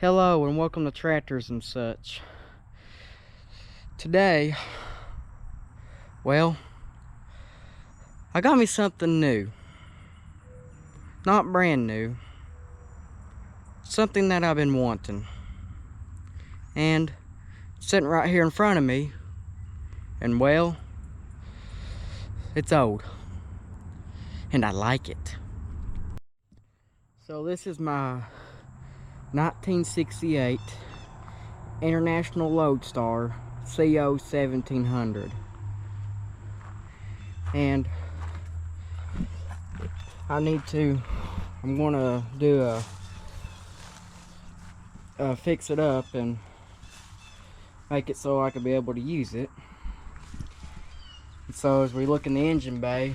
Hello and welcome to Tractors and Such. Today, well, I got me something new. Not brand new. Something that I've been wanting. And it's sitting right here in front of me. And well, it's old. And I like it. So this is my 1968 International Loadstar CO-1700, and I'm gonna do fix it up and make it so I could be able to use it. And so as we look in the engine bay,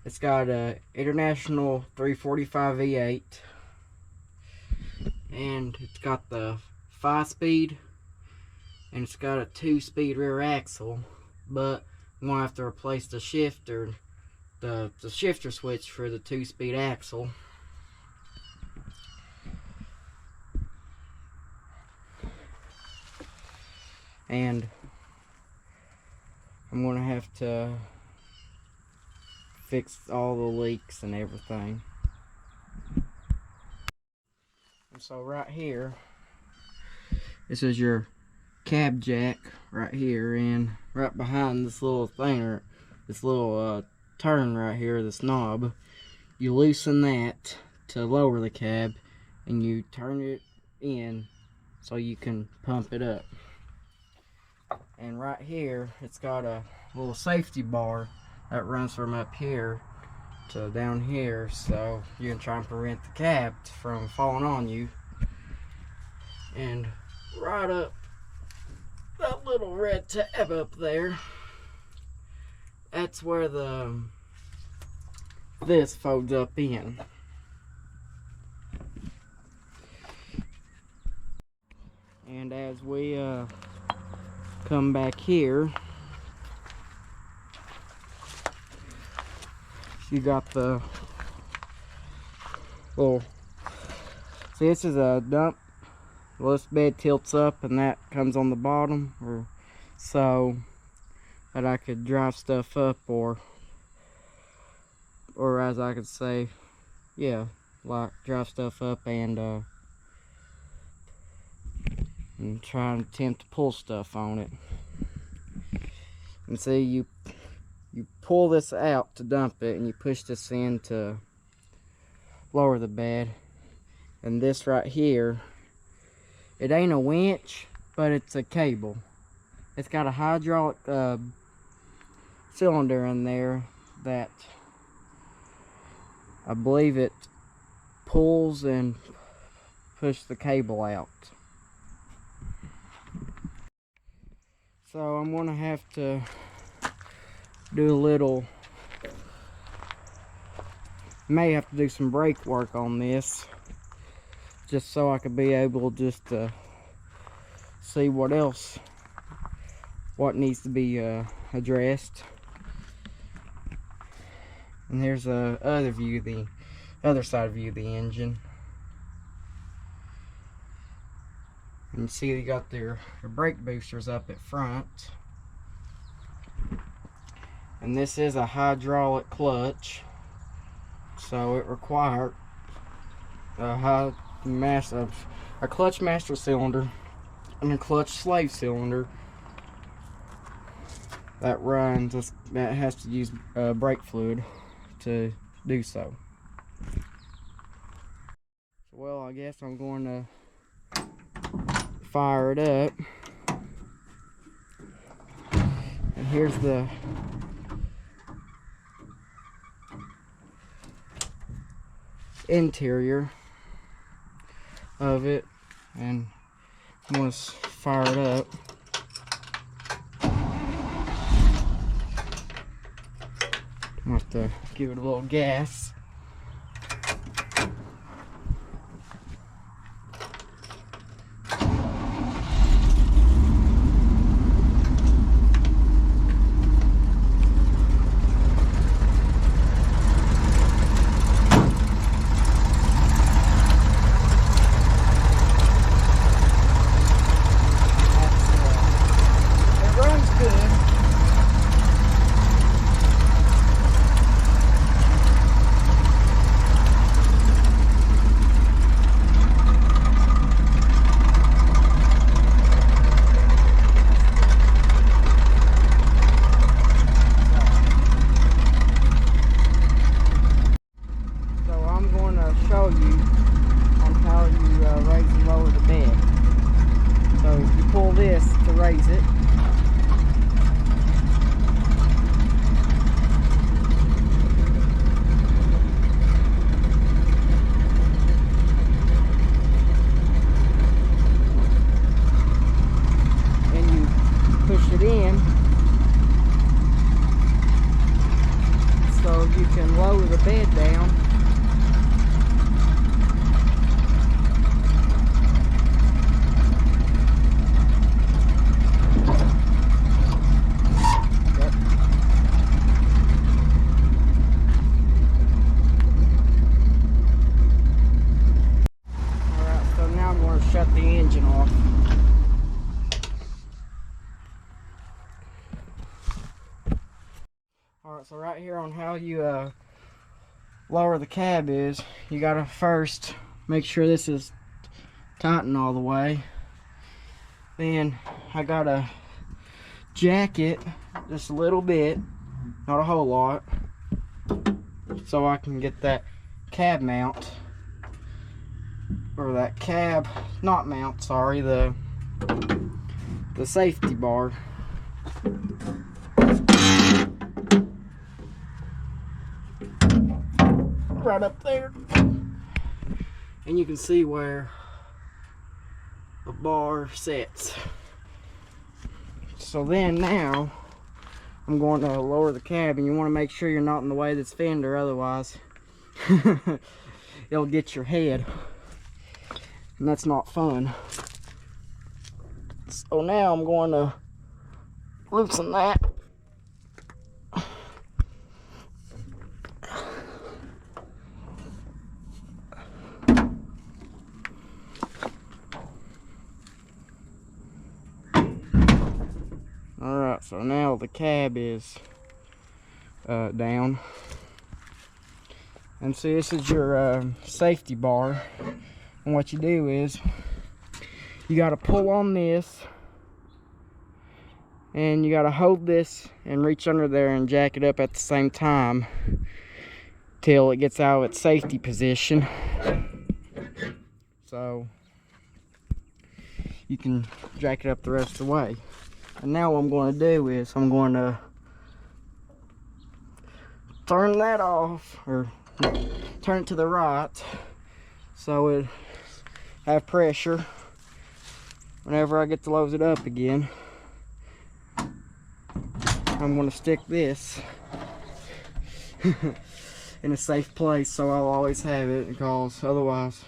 it's got a International 345 V8, and it's got the 5-speed, and it's got a 2-speed rear axle, but I'm gonna have to replace the shifter, the shifter switch for the 2-speed axle. And I'm gonna have to fix all the leaks and everything. And so right here, this is your cab jack right here, and right behind this little thing, or this little turn right here, this knob, you loosen that to lower the cab, and you turn it in so you can pump it up. And right here, it's got a little safety bar that runs from up here to down here, so you can try and prevent the cab from falling on you. And right up that little red tab up there, that's where this folds up in. And as we come back here, you got the little, see, this is a dump. Well, this bed tilts up and that comes on the bottom, or so that I could drive stuff up, or as I could say, yeah, like drive stuff up and try and attempt to pull stuff on it. And see, you pull this out to dump it, and you push this in to lower the bed. And this right here, it ain't a winch, but it's a cable. It's got a hydraulic cylinder in there that I believe it pulls and pushes the cable out. So I'm gonna have to do a little, may have to do some brake work on this, just so I could be able just to see what needs to be addressed. And here's a other view, the other side view of the engine. And you see you got their brake boosters up at front. And this is a hydraulic clutch, so it required a clutch master cylinder and a clutch slave cylinder that has to use brake fluid to do so. Well, I guess I'm going to fire it up. And here's the interior of it, and I'm going to fire it up. I'm going to have to give it a little gas. to show you on how you raise and lower the bed. So you pull this to raise it. And you push it in so you can lower the bed down. Alright, so now I'm going to shut the engine off. Alright, so right here on how you lower the cab is, you gotta first make sure this is tightened all the way. Then I gotta jack it just a little bit, not a whole lot, so I can get that cab mount, or that cab, not mount, sorry, the safety bar. Right up there, and you can see where the bar sets. So then now I'm going to lower the cab, and you want to make sure you're not in the way of this fender, otherwise it'll get your head, and that's not fun. So now I'm going to loosen that. Alright, so now the cab is down. And see, this is your safety bar. And what you do is, you got to pull on this, and you got to hold this and reach under there and jack it up at the same time till it gets out of its safety position. So you can jack it up the rest of the way. And now what I'm going to do is I'm going to turn that off, or turn it to the right, so it have pressure whenever I get to load it up again. I'm going to stick this in a safe place, so I'll always have it, because otherwise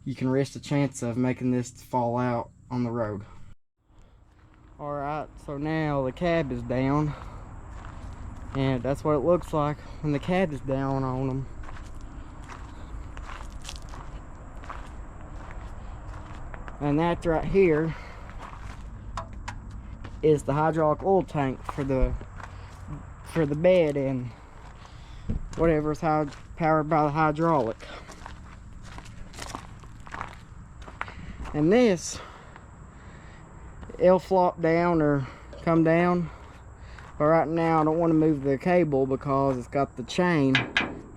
you can risk the chance of making this fall out on the road. Alright, so now the cab is down, and that's what it looks like when the cab is down on them. And that right here is the hydraulic oil tank for the bed and whatever's powered by the hydraulic. And this, it'll flop down or come down, but right now I don't want to move the cable because it's got the chain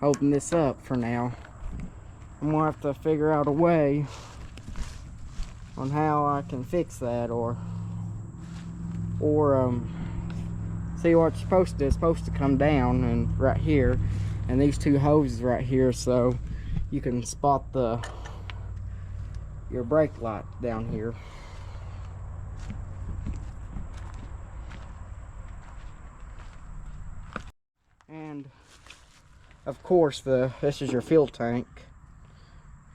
holding this up for now. I'm gonna have to figure out a way on how I can fix that, or see what it's supposed to do. It's supposed to come down and right here, and these two hoses right here, so you can spot your brake light down here. And of course this is your fuel tank,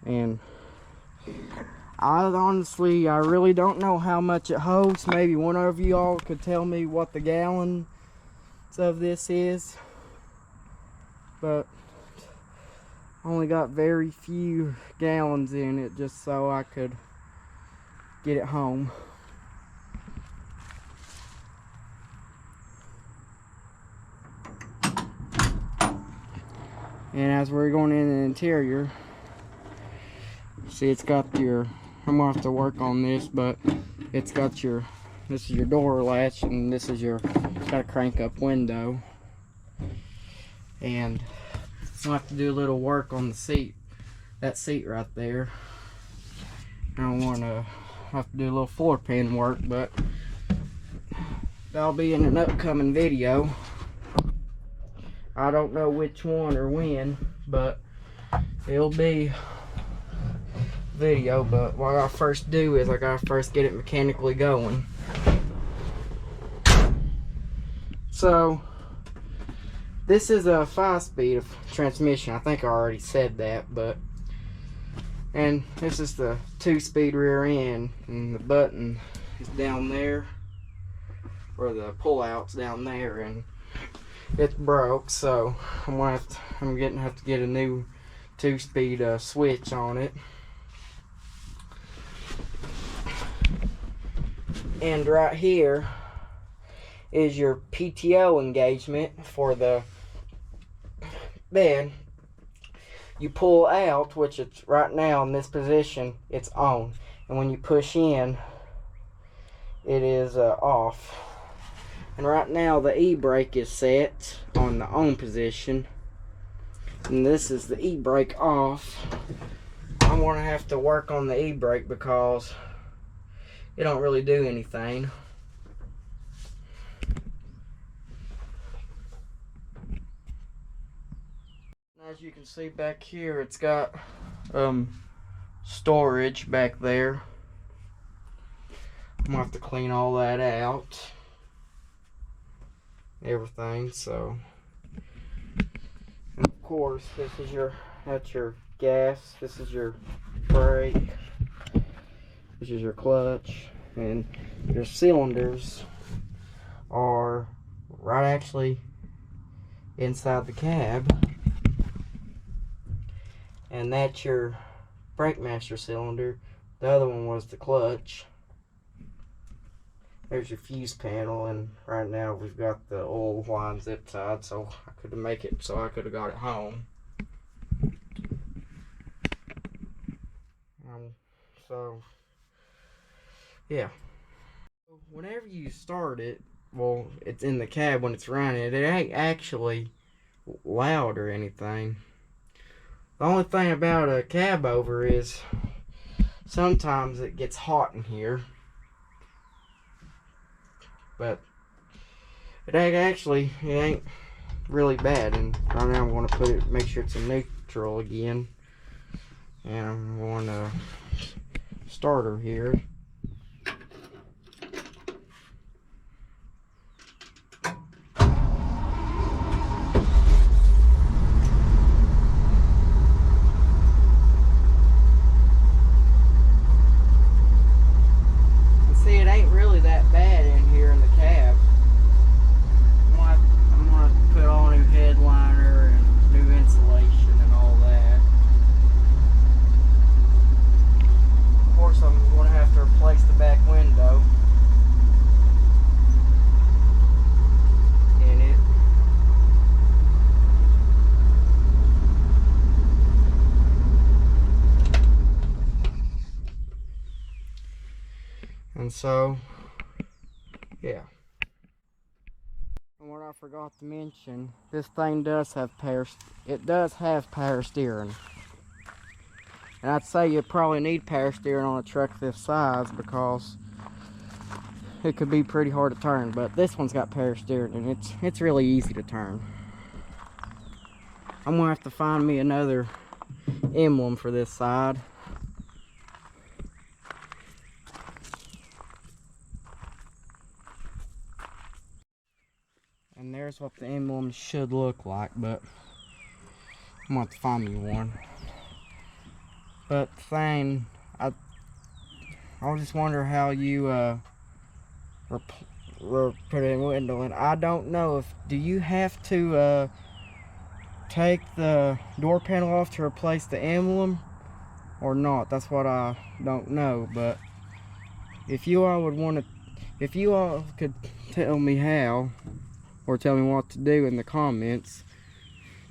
and I really don't know how much it holds. Maybe one of you all could tell me what the gallons of this is, but I only got very few gallons in it, just so I could get it home. And as we're going in the interior, see, it's got your, I'm gonna have to work on this, but it's got your, this is your door latch, and this is your, it's got a crank up window. And I'll have to do a little work on the seat that seat right there. I don't want to have to do a little floor pan work, but that'll be in an upcoming video. I don't know which one or when, but it'll be video. But what I gotta first do is I gotta first get it mechanically going. So this is a 5-speed transmission. I think I already said that, but and this is the 2-speed rear end, and the button is down there, or the pull-out's down there, and it's broke, so I'm gonna have to get a new 2-speed switch on it. And right here is your PTO engagement for the bed. You pull out, which it's right now in this position, it's on, and when you push in, it is off. And right now the e-brake is set on the on position, and this is the e-brake off. I'm gonna have to work on the e-brake because it don't really do anything. As you can see back here, it's got storage back there. I'm gonna have to clean all that out, everything. So, and of course, that's your gas, this is your brake, this is your clutch, and your cylinders are right actually inside the cab. And that's your brake master cylinder. The other one was the clutch. There's your fuse panel, and right now we've got the oil line zip tied, so I could make it, so I could have got it home. So yeah, whenever you start it, well, it's in the cab when it's running. It ain't actually loud or anything. The only thing about a cab over is sometimes it gets hot in here, but it ain't really bad. And right now I'm going to make sure it's in neutral again, and I'm going to start her here. And so, yeah. And what I forgot to mention, this thing does have power steering. And I'd say you probably need power steering on a truck this size because it could be pretty hard to turn. But this one's got power steering, and it's really easy to turn. I'm gonna have to find me another emblem for this side. And there's what the emblem should look like, but I'm gonna have to find me one. But the thing, I just wonder how you put it in window, and I don't know do you have to take the door panel off to replace the emblem or not. That's what I don't know. But if you all could tell me how, or tell me what to do in the comments,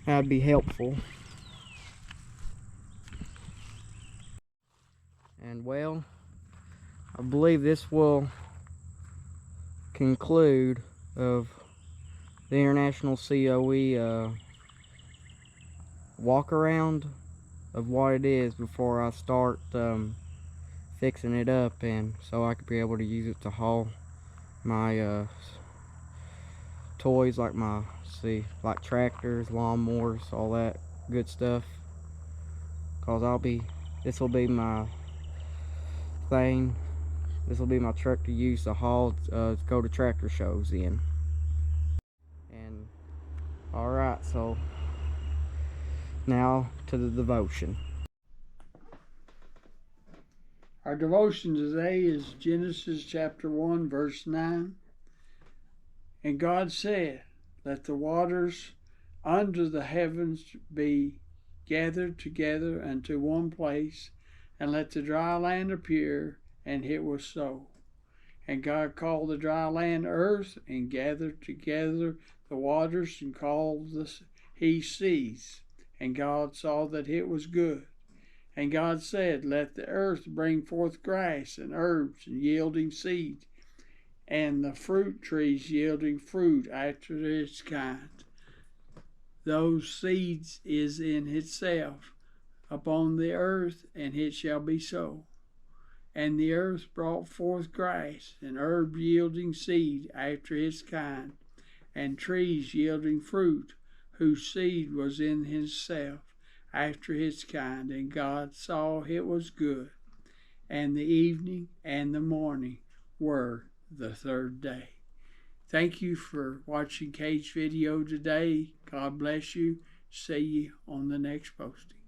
that'd be helpful. And well, I believe this will conclude of the International COE walk around of what it is before I start fixing it up, and so I could be able to use it to haul my toys, like like tractors, lawnmowers, all that good stuff. Cause this will be my thing. This will be my truck to use to haul, to go to tractor shows in. And alright, so now to the devotion. Our devotion today is Genesis chapter 1, verse 9. And God said, let the waters under the heavens be gathered together unto one place, and let the dry land appear, and it was so. And God called the dry land earth, and gathered together the waters, and called he seas. And God saw that it was good. And God said, let the earth bring forth grass, and herbs, and yielding seed, and the fruit trees yielding fruit after its kind. Those seeds is in itself upon the earth, and it shall be so. And the earth brought forth grass, and herb yielding seed after its kind, and trees yielding fruit, whose seed was in himself after his kind. And God saw it was good. And the evening and the morning were the third day. Thank you for watching Kate's video today. God bless you. See you on the next posting.